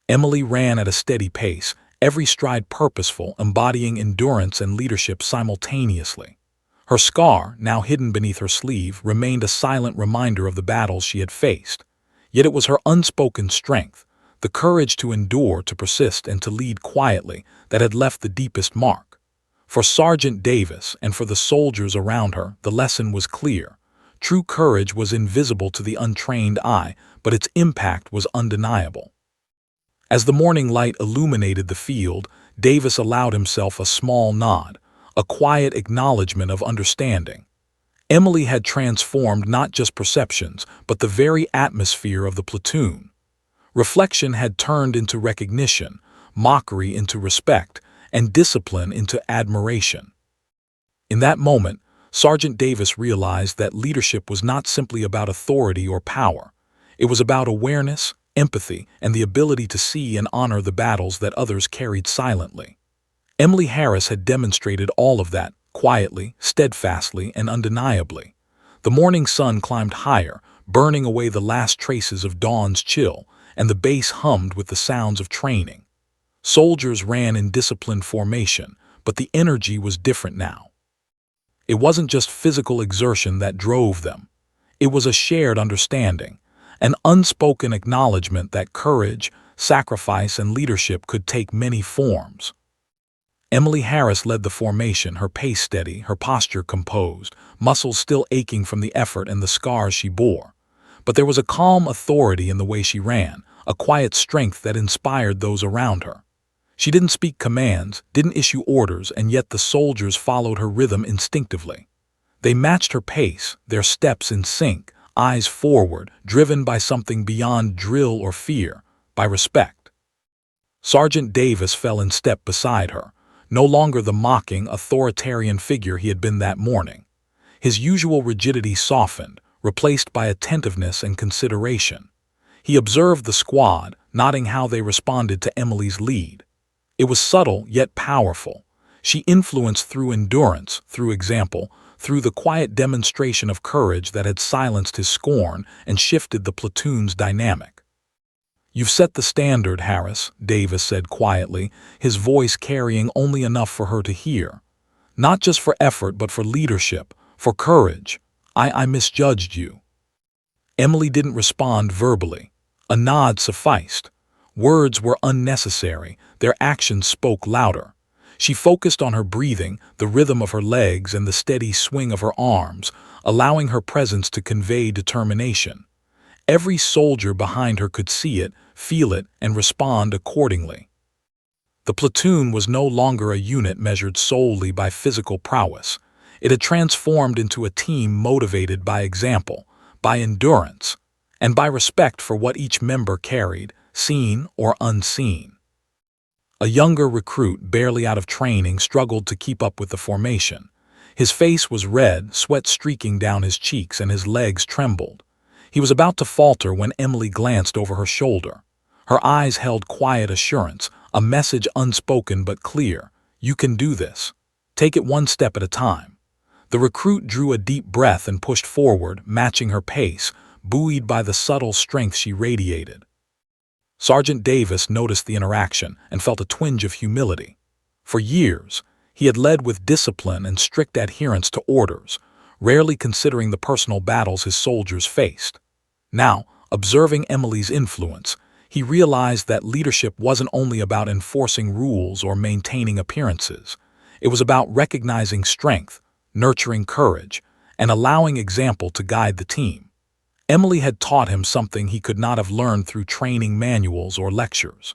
Emily ran at a steady pace, every stride purposeful, embodying endurance and leadership simultaneously. Her scar, now hidden beneath her sleeve, remained a silent reminder of the battles she had faced. Yet it was her unspoken strength, the courage to endure, to persist, and to lead quietly, that had left the deepest mark. For Sergeant Davis and for the soldiers around her, the lesson was clear. True courage was invisible to the untrained eye, but its impact was undeniable. As the morning light illuminated the field, Davis allowed himself a small nod, a quiet acknowledgement of understanding. Emily had transformed not just perceptions, but the very atmosphere of the platoon. Reflection had turned into recognition, mockery into respect, and discipline into admiration. In that moment, Sergeant Davis realized that leadership was not simply about authority or power. It was about awareness, empathy, and the ability to see and honor the battles that others carried silently. Emily Harris had demonstrated all of that, quietly, steadfastly, and undeniably. The morning sun climbed higher, burning away the last traces of dawn's chill, and the base hummed with the sounds of training. Soldiers ran in disciplined formation, but the energy was different now. It wasn't just physical exertion that drove them. It was a shared understanding, an unspoken acknowledgement that courage, sacrifice, and leadership could take many forms. Emily Harris led the formation, her pace steady, her posture composed, muscles still aching from the effort and the scars she bore. But there was a calm authority in the way she ran, a quiet strength that inspired those around her. She didn't speak commands, didn't issue orders, and yet the soldiers followed her rhythm instinctively. They matched her pace, their steps in sync, eyes forward, driven by something beyond drill or fear, by respect. Sergeant Davis fell in step beside her, no longer the mocking, authoritarian figure he had been that morning. His usual rigidity softened, replaced by attentiveness and consideration. He observed the squad, noting how they responded to Emily's lead. It was subtle yet powerful. She influenced through endurance, through example, through the quiet demonstration of courage that had silenced his scorn and shifted the platoon's dynamic. "You've set the standard, Harris," Davis said quietly, his voice carrying only enough for her to hear. "Not just for effort, but for leadership, for courage. I misjudged you." Emily didn't respond verbally. A nod sufficed. Words were unnecessary, their actions spoke louder. She focused on her breathing, the rhythm of her legs, and the steady swing of her arms, allowing her presence to convey determination. Every soldier behind her could see it, feel it, and respond accordingly. The platoon was no longer a unit measured solely by physical prowess. It had transformed into a team motivated by example, by endurance, and by respect for what each member carried, seen or unseen. A younger recruit, barely out of training, struggled to keep up with the formation. His face was red, sweat streaking down his cheeks, and his legs trembled. He was about to falter when Emily glanced over her shoulder. Her eyes held quiet assurance, a message unspoken but clear. "You can do this. Take it one step at a time." The recruit drew a deep breath and pushed forward, matching her pace, buoyed by the subtle strength she radiated. Sergeant Davis noticed the interaction and felt a twinge of humility. For years, he had led with discipline and strict adherence to orders, rarely considering the personal battles his soldiers faced. Now, observing Emily's influence, he realized that leadership wasn't only about enforcing rules or maintaining appearances. It was about recognizing strength, nurturing courage, and allowing example to guide the team. Emily had taught him something he could not have learned through training manuals or lectures.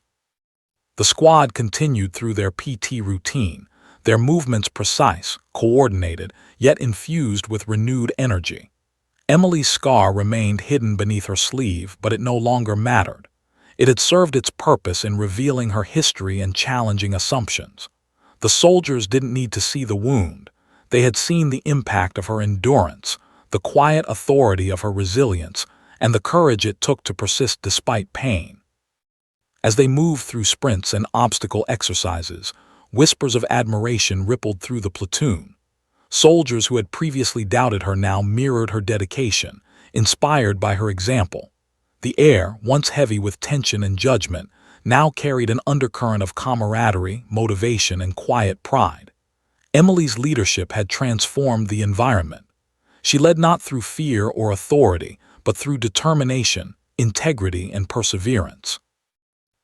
The squad continued through their PT routine, their movements precise, coordinated, yet infused with renewed energy. Emily's scar remained hidden beneath her sleeve, but it no longer mattered. It had served its purpose in revealing her history and challenging assumptions. The soldiers didn't need to see the wound. They had seen the impact of her endurance, the quiet authority of her resilience, and the courage it took to persist despite pain. As they moved through sprints and obstacle exercises, whispers of admiration rippled through the platoon. Soldiers who had previously doubted her now mirrored her dedication, inspired by her example. The air, once heavy with tension and judgment, now carried an undercurrent of camaraderie, motivation, and quiet pride. Emily's leadership had transformed the environment. She led not through fear or authority, but through determination, integrity, and perseverance.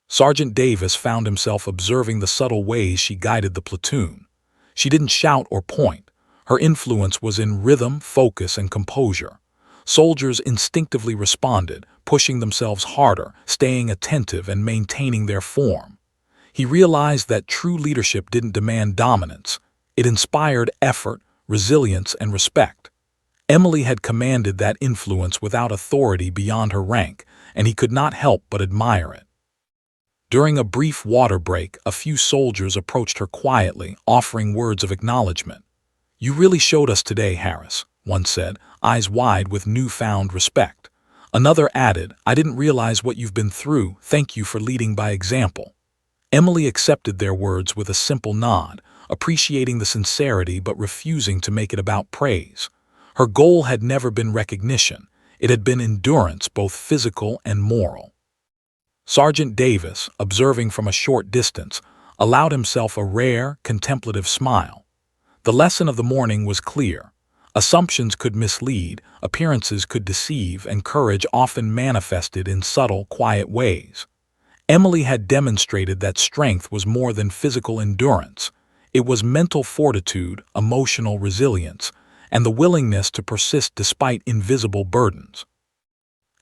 Sergeant Davis found himself observing the subtle ways she guided the platoon. She didn't shout or point. Her influence was in rhythm, focus, and composure. Soldiers instinctively responded, pushing themselves harder, staying attentive, and maintaining their form. He realized that true leadership didn't demand dominance. It inspired effort, resilience, and respect. Emily had commanded that influence without authority beyond her rank, and he could not help but admire it. During a brief water break, a few soldiers approached her quietly, offering words of acknowledgement. "You really showed us today, Harris," one said, eyes wide with newfound respect. Another added, "I didn't realize what you've been through. Thank you for leading by example." Emily accepted their words with a simple nod, appreciating the sincerity but refusing to make it about praise. Her goal had never been recognition. It had been endurance, both physical and moral. Sergeant Davis, observing from a short distance, allowed himself a rare, contemplative smile. The lesson of the morning was clear. Assumptions could mislead, appearances could deceive, and courage often manifested in subtle, quiet ways. Emily had demonstrated that strength was more than physical endurance. It was mental fortitude, emotional resilience, and the willingness to persist despite invisible burdens.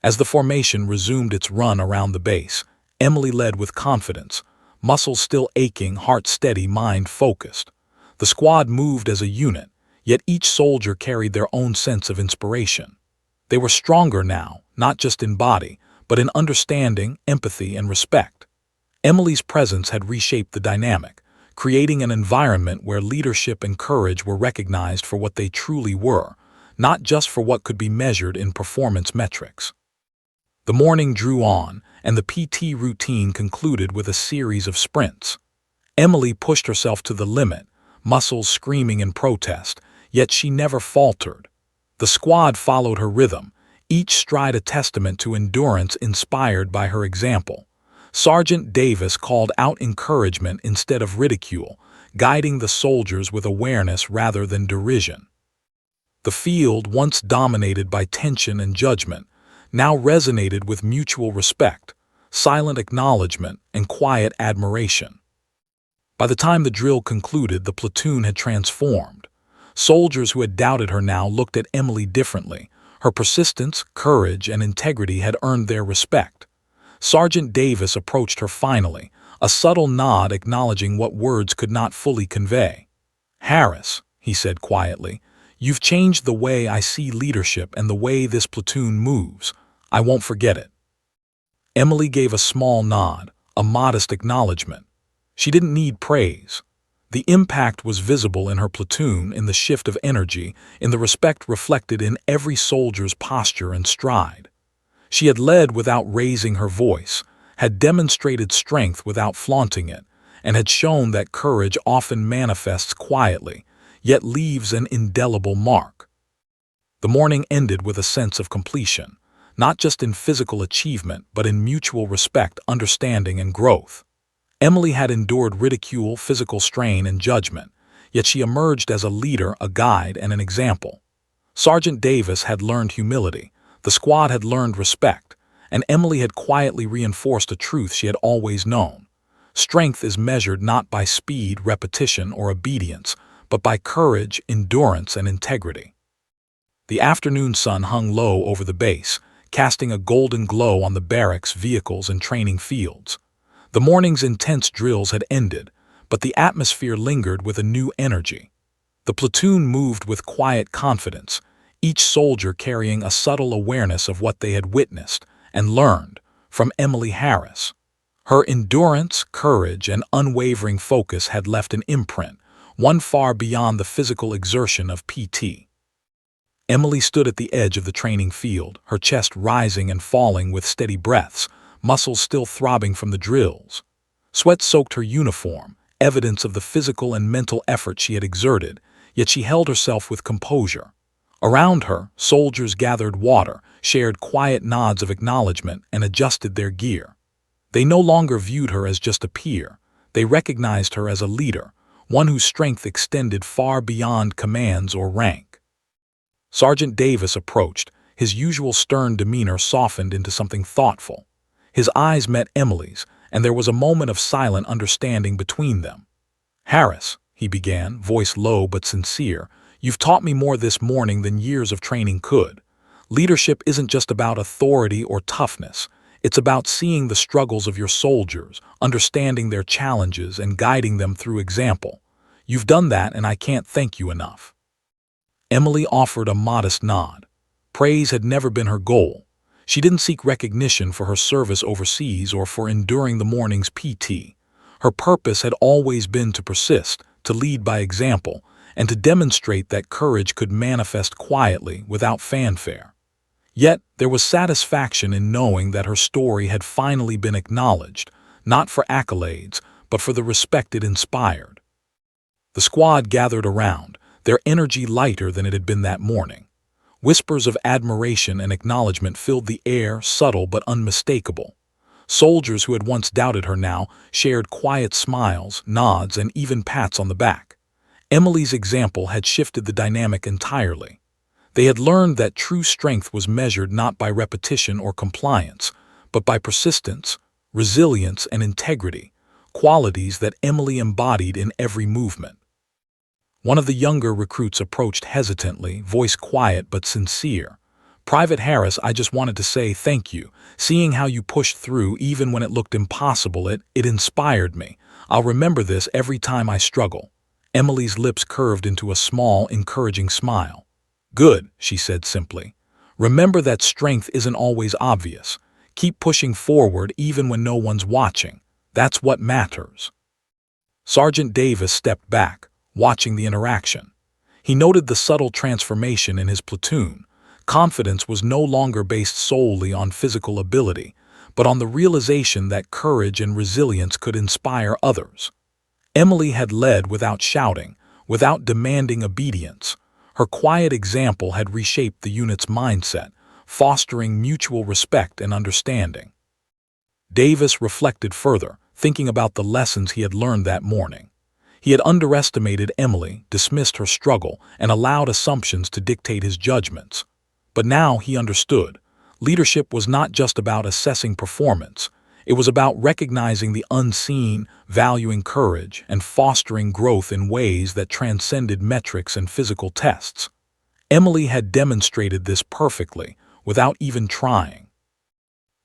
As the formation resumed its run around the base, Emily led with confidence, muscles still aching, heart steady, mind focused. The squad moved as a unit, yet each soldier carried their own sense of inspiration. They were stronger now, not just in body, but in understanding, empathy, and respect. Emily's presence had reshaped the dynamic, creating an environment where leadership and courage were recognized for what they truly were, not just for what could be measured in performance metrics. The morning drew on, and the PT routine concluded with a series of sprints. Emily pushed herself to the limit, muscles screaming in protest, yet she never faltered. The squad followed her rhythm, each stride a testament to endurance inspired by her example. Sergeant Davis called out encouragement instead of ridicule, guiding the soldiers with awareness rather than derision. The field, once dominated by tension and judgment, now resonated with mutual respect, silent acknowledgement, and quiet admiration. By the time the drill concluded, the platoon had transformed. Soldiers who had doubted her now looked at Emily differently. Her persistence, courage, and integrity had earned their respect. Sergeant Davis approached her finally, a subtle nod acknowledging what words could not fully convey. "Harris," he said quietly, "you've changed the way I see leadership and the way this platoon moves. I won't forget it." Emily gave a small nod, a modest acknowledgement. She didn't need praise. The impact was visible in her platoon, in the shift of energy, in the respect reflected in every soldier's posture and stride. She had led without raising her voice, had demonstrated strength without flaunting it, and had shown that courage often manifests quietly, yet leaves an indelible mark. The morning ended with a sense of completion, not just in physical achievement, but in mutual respect, understanding, and growth. Emily had endured ridicule, physical strain, and judgment, yet she emerged as a leader, a guide, and an example. Sergeant Davis had learned humility, the squad had learned respect, and Emily had quietly reinforced a truth she had always known. Strength is measured not by speed, repetition, or obedience, but by courage, endurance, and integrity. The afternoon sun hung low over the base, casting a golden glow on the barracks, vehicles, and training fields. The morning's intense drills had ended, but the atmosphere lingered with a new energy. The platoon moved with quiet confidence, each soldier carrying a subtle awareness of what they had witnessed and learned from Emily Harris. Her endurance, courage, and unwavering focus had left an imprint, one far beyond the physical exertion of PT. Emily stood at the edge of the training field, her chest rising and falling with steady breaths, muscles still throbbing from the drills. Sweat soaked her uniform, evidence of the physical and mental effort she had exerted, yet she held herself with composure. Around her, soldiers gathered water, shared quiet nods of acknowledgement, and adjusted their gear. They no longer viewed her as just a peer. They recognized her as a leader, one whose strength extended far beyond commands or rank. Sergeant Davis approached, his usual stern demeanor softened into something thoughtful. His eyes met Emily's, and there was a moment of silent understanding between them. "Harris," he began, voice low but sincere, "you've taught me more this morning than years of training could. Leadership isn't just about authority or toughness. It's about seeing the struggles of your soldiers, understanding their challenges, and guiding them through example. You've done that, and I can't thank you enough." Emily offered a modest nod. Praise had never been her goal. She didn't seek recognition for her service overseas or for enduring the morning's PT. Her purpose had always been to persist, to lead by example, and to demonstrate that courage could manifest quietly without fanfare. Yet there was satisfaction in knowing that her story had finally been acknowledged, not for accolades, but for the respect it inspired. The squad gathered around, their energy lighter than it had been that morning. Whispers of admiration and acknowledgement filled the air, subtle but unmistakable. Soldiers who had once doubted her now shared quiet smiles, nods, and even pats on the back. Emily's example had shifted the dynamic entirely. They had learned that true strength was measured not by repetition or compliance, but by persistence, resilience, and integrity, qualities that Emily embodied in every movement. One of the younger recruits approached hesitantly, voice quiet but sincere. "Private Harris, I just wanted to say thank you. Seeing how you pushed through even when it looked impossible, it inspired me. I'll remember this every time I struggle." Emily's lips curved into a small, encouraging smile. "Good," she said simply. "Remember that strength isn't always obvious. Keep pushing forward even when no one's watching. That's what matters." Sergeant Davis stepped back, watching the interaction. He noted the subtle transformation in his platoon. Confidence was no longer based solely on physical ability, but on the realization that courage and resilience could inspire others. Emily had led without shouting, without demanding obedience. Her quiet example had reshaped the unit's mindset, fostering mutual respect and understanding. Davis reflected further, thinking about the lessons he had learned that morning. He had underestimated Emily, dismissed her struggle, and allowed assumptions to dictate his judgments. But now he understood. Leadership was not just about assessing performance. It was about recognizing the unseen, valuing courage, and fostering growth in ways that transcended metrics and physical tests. Emily had demonstrated this perfectly, without even trying.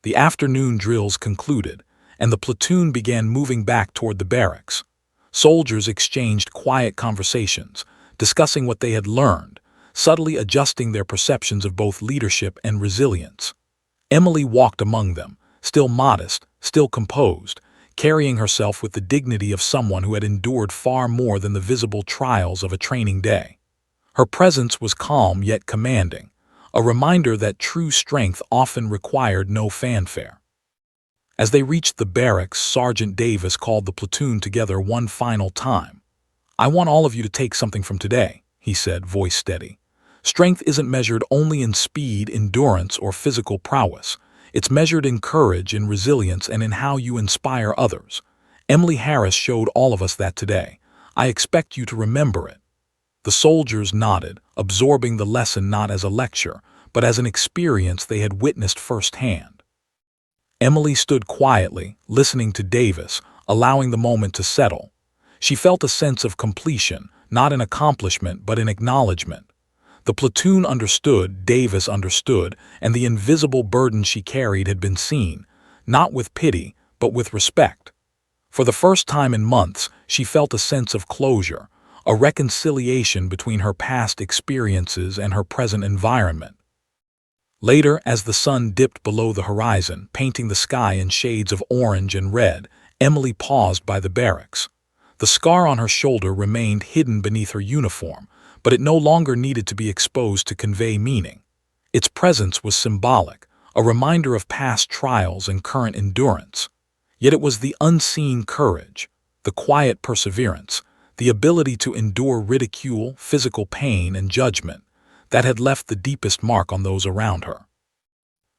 The afternoon drills concluded, and the platoon began moving back toward the barracks. Soldiers exchanged quiet conversations, discussing what they had learned, subtly adjusting their perceptions of both leadership and resilience. Emily walked among them, still modest, still composed, carrying herself with the dignity of someone who had endured far more than the visible trials of a training day. Her presence was calm yet commanding, a reminder that true strength often required no fanfare. As they reached the barracks, Sergeant Davis called the platoon together one final time. "I want all of you to take something from today," he said, voice steady. "Strength isn't measured only in speed, endurance, or physical prowess. It's measured in courage, in resilience, and in how you inspire others. Emily Harris showed all of us that today. I expect you to remember it." The soldiers nodded, absorbing the lesson not as a lecture, but as an experience they had witnessed firsthand. Emily stood quietly, listening to Davis, allowing the moment to settle. She felt a sense of completion, not in accomplishment but in acknowledgement. The platoon understood, Davis understood, and the invisible burden she carried had been seen, not with pity, but with respect. For the first time in months, she felt a sense of closure, a reconciliation between her past experiences and her present environment. Later, as the sun dipped below the horizon, painting the sky in shades of orange and red, Emily paused by the barracks. The scar on her shoulder remained hidden beneath her uniform, but it no longer needed to be exposed to convey meaning. Its presence was symbolic, a reminder of past trials and current endurance. Yet it was the unseen courage, the quiet perseverance, the ability to endure ridicule, physical pain, and judgment that had left the deepest mark on those around her.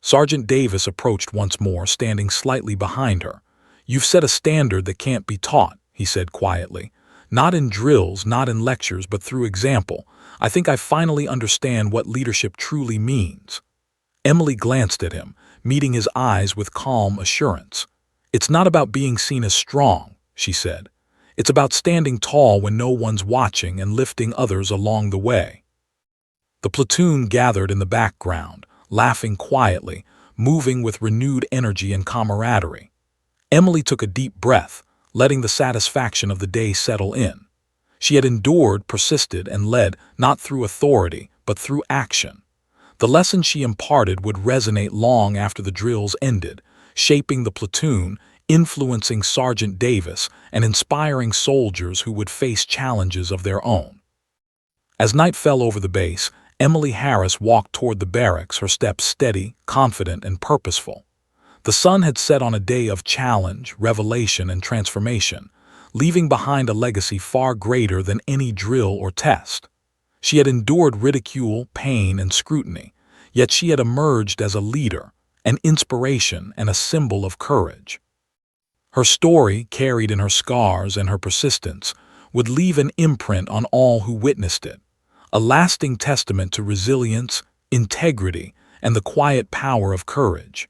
Sergeant Davis approached once more, standing slightly behind her. "You've set a standard that can't be taught," he said quietly. "Not in drills, not in lectures, but through example. I think I finally understand what leadership truly means." Emily glanced at him, meeting his eyes with calm assurance. "It's not about being seen as strong," she said. "It's about standing tall when no one's watching and lifting others along the way." The platoon gathered in the background, laughing quietly, moving with renewed energy and camaraderie. Emily took a deep breath, letting the satisfaction of the day settle in. She had endured, persisted, and led not through authority, but through action. The lesson she imparted would resonate long after the drills ended, shaping the platoon, influencing Sergeant Davis, and inspiring soldiers who would face challenges of their own. As night fell over the base, Emily Harris walked toward the barracks, her steps steady, confident, and purposeful. The sun had set on a day of challenge, revelation, and transformation, leaving behind a legacy far greater than any drill or test. She had endured ridicule, pain, and scrutiny, yet she had emerged as a leader, an inspiration, and a symbol of courage. Her story, carried in her scars and her persistence, would leave an imprint on all who witnessed it, a lasting testament to resilience, integrity, and the quiet power of courage.